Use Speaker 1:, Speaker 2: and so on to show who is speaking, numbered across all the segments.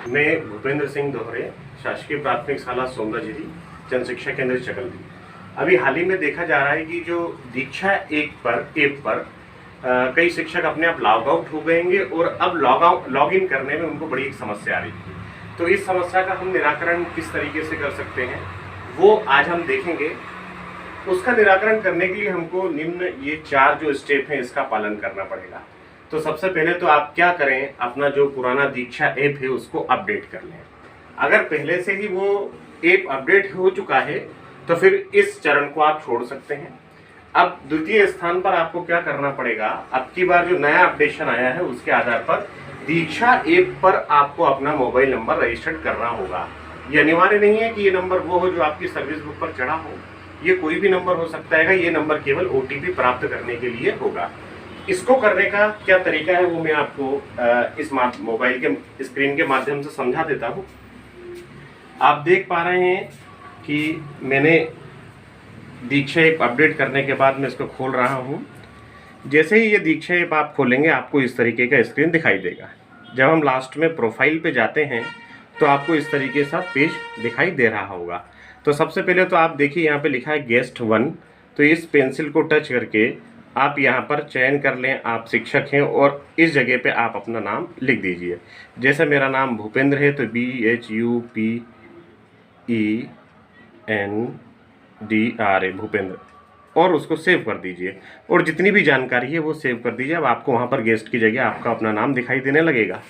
Speaker 1: मैं भूपेंद्र सिंह दोहरे, शासकीय प्राथमिक शाला सोमराजिरी, जन शिक्षा केंद्र चकलदी। अभी हाल ही में देखा जा रहा है कि जो दीक्षा ऐप पर कई शिक्षक अपने आप लॉग आउट हो गएंगे और अब लॉग इन करने में उनको बड़ी एक समस्या आ रही है। तो इस समस्या का हम निराकरण किस तरीके से कर सकते हैं वो आज हम देखेंगे। उसका निराकरण करने के लिए हमको निम्न ये 4 जो स्टेप हैं इसका पालन करना पड़ेगा। तो सबसे पहले तो आप क्या करें, अपना जो पुराना दीक्षा ऐप है उसको अपडेट कर लें। अगर पहले से ही वो ऐप अपडेट हो चुका है तो फिर इस चरण को आप छोड़ सकते हैं। अब द्वितीय स्थान पर आपको क्या करना पड़ेगा, अब की बार जो नया अपडेशन आया है उसके आधार पर दीक्षा ऐप पर आपको अपना मोबाइल नंबर रजिस्टर्ड करना होगा। ये अनिवार्य नहीं है कि ये नंबर वो हो जो आपकी सर्विस बुक पर चढ़ा हो, ये कोई भी नंबर हो सकता है। ये नंबर केवल OTP प्राप्त करने के लिए होगा। इसको करने का क्या तरीका है वो मैं आपको इस मोबाइल के स्क्रीन के माध्यम से समझा देता हूँ। आप देख पा रहे हैं कि मैंने दीक्षा ऐप अपडेट करने के बाद मैं इसको खोल रहा हूँ। जैसे ही ये दीक्षा ऐप आप खोलेंगे आपको इस तरीके का स्क्रीन दिखाई देगा। जब हम लास्ट में प्रोफाइल पे जाते हैं तो आपको इस तरीके से पेज दिखाई दे रहा होगा। तो सबसे पहले तो आप देखिए यहाँ पे लिखा है गेस्ट 1। तो इस पेंसिल को टच करके आप यहाँ पर चयन कर लें आप शिक्षक हैं और इस जगह पे आप अपना नाम लिख दीजिए। जैसे मेरा नाम भूपेंद्र है तो BHUPENDR भूपेंद्र, और उसको सेव कर दीजिए। और जितनी भी जानकारी है वो सेव कर दीजिए। अब आपको वहाँ पर गेस्ट की जगह आपका अपना नाम दिखाई देने लगेगा।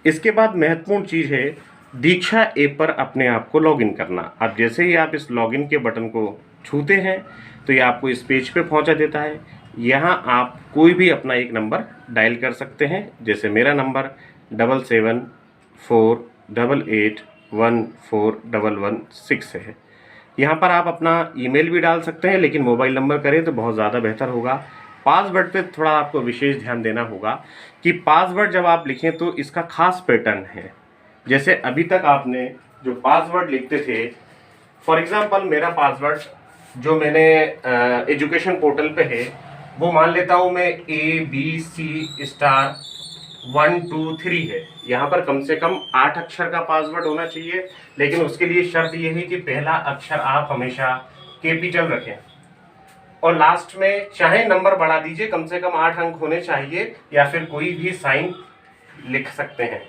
Speaker 1: इसके बाद महत्वपूर्ण चीज़ है दीक्षा ऐप पर अपने आप को लॉगिन करना। अब जैसे ही आप इस लॉगिन के बटन को छूते हैं तो ये आपको इस पेज पे पहुंचा देता है। यहाँ आप कोई भी अपना एक नंबर डायल कर सकते हैं। जैसे मेरा नंबर 7748814116 है। यहाँ पर आप अपना ईमेल भी डाल सकते हैं, लेकिन मोबाइल नंबर करें तो बहुत ज़्यादा बेहतर होगा। पासवर्ड पे थोड़ा आपको विशेष ध्यान देना होगा कि पासवर्ड जब आप लिखें तो इसका खास पैटर्न है। जैसे अभी तक आपने जो पासवर्ड लिखते थे, फॉर एग्जांपल मेरा पासवर्ड जो मैंने एजुकेशन पोर्टल पे है वो मान लेता हूँ मैं ABC*123 है। यहाँ पर कम से कम 8 अक्षर का पासवर्ड होना चाहिए, लेकिन उसके लिए शर्त यह है कि पहला अक्षर आप हमेशा कैपिटल रखें और लास्ट में चाहे नंबर बढ़ा दीजिए, कम से कम 8 अंक होने चाहिए, या फिर कोई भी साइन लिख सकते हैं।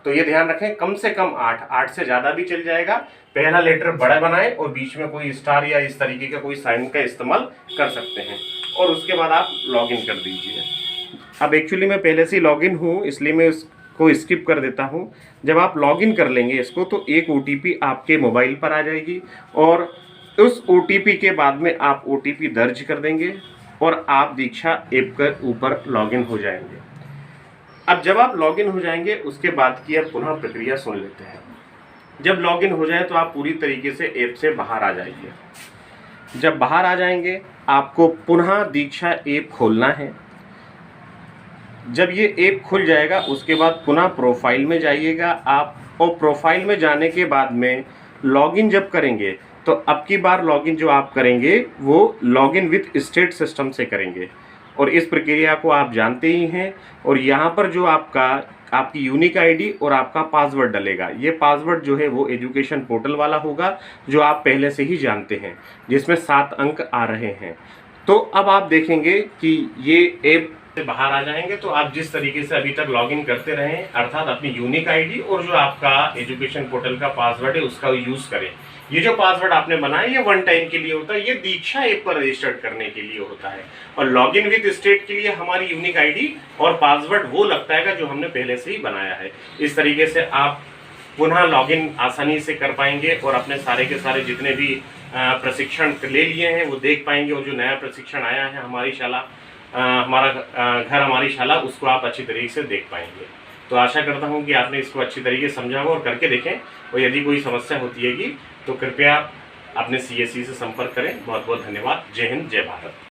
Speaker 1: तो ये ध्यान रखें, कम से कम 8 से ज़्यादा भी चल जाएगा। पहला लेटर बड़ा बनाएं और बीच में कोई स्टार या इस तरीके का कोई साइन का इस्तेमाल कर सकते हैं और उसके बाद आप लॉगिन कर दीजिए। अब एक्चुअली मैं पहले से लॉगिन हूँ इसलिए मैं इसको स्किप कर देता हूँ। जब आप लॉगिन कर लेंगे इसको तो एक OTP आपके मोबाइल पर आ जाएगी और उस OTP के बाद में आप OTP दर्ज कर देंगे और आप दीक्षा ऐप के ऊपर लॉगिन हो जाएंगे। अब जब आप लॉगिन हो जाएंगे उसके बाद की अब पुनः प्रक्रिया सुन लेते हैं। जब लॉगिन हो जाए तो आप पूरी तरीके से ऐप से बाहर आ जाइए। जब बाहर आ जाएंगे आपको पुनः दीक्षा ऐप खोलना है। जब ये ऐप खुल जाएगा उसके बाद पुनः प्रोफाइल में जाइएगा आप, और प्रोफाइल में जाने के बाद में लॉगिन जब करेंगे तो अब की बार लॉगिन जो आप करेंगे वो लॉगिन विथ स्टेट सिस्टम से करेंगे और इस प्रक्रिया को आप जानते ही हैं। और यहाँ पर जो आपकी यूनिक ID और आपका पासवर्ड डलेगा, ये पासवर्ड जो है वो एजुकेशन पोर्टल वाला होगा जो आप पहले से ही जानते हैं, जिसमें 7 अंक आ रहे हैं। तो अब आप देखेंगे कि ये ऐप से बाहर आ जाएंगे तो आप जिस तरीके से अभी तक लॉगिन करते रहें, अर्थात अपनी यूनिक ID और जो आपका एजुकेशन पोर्टल का पासवर्ड है उसका यूज़ करें। ये जो पासवर्ड आपने बनाया ये 1 टाइम के लिए होता है, ये दीक्षा ऐप पर रजिस्टर्ड करने के लिए होता है। और लॉगिन विद स्टेट के लिए हमारी यूनिक ID और पासवर्ड वो लगता है जो हमने पहले से ही बनाया है। इस तरीके से आप पुनः लॉगिन आसानी से कर पाएंगे और अपने सारे के सारे जितने भी प्रशिक्षण ले लिए हैं वो देख पाएंगे। और जो नया प्रशिक्षण आया है हमारी शाला हमारा घर हमारी शाला, उसको आप अच्छी तरीके से देख पाएंगे। तो आशा करता हूँ कि आपने इसको अच्छी तरीके से समझा हो और करके देखें। और यदि कोई समस्या होती है तो कृपया अपने CSE से संपर्क करें। बहुत बहुत धन्यवाद। जय हिंद, जय भारत।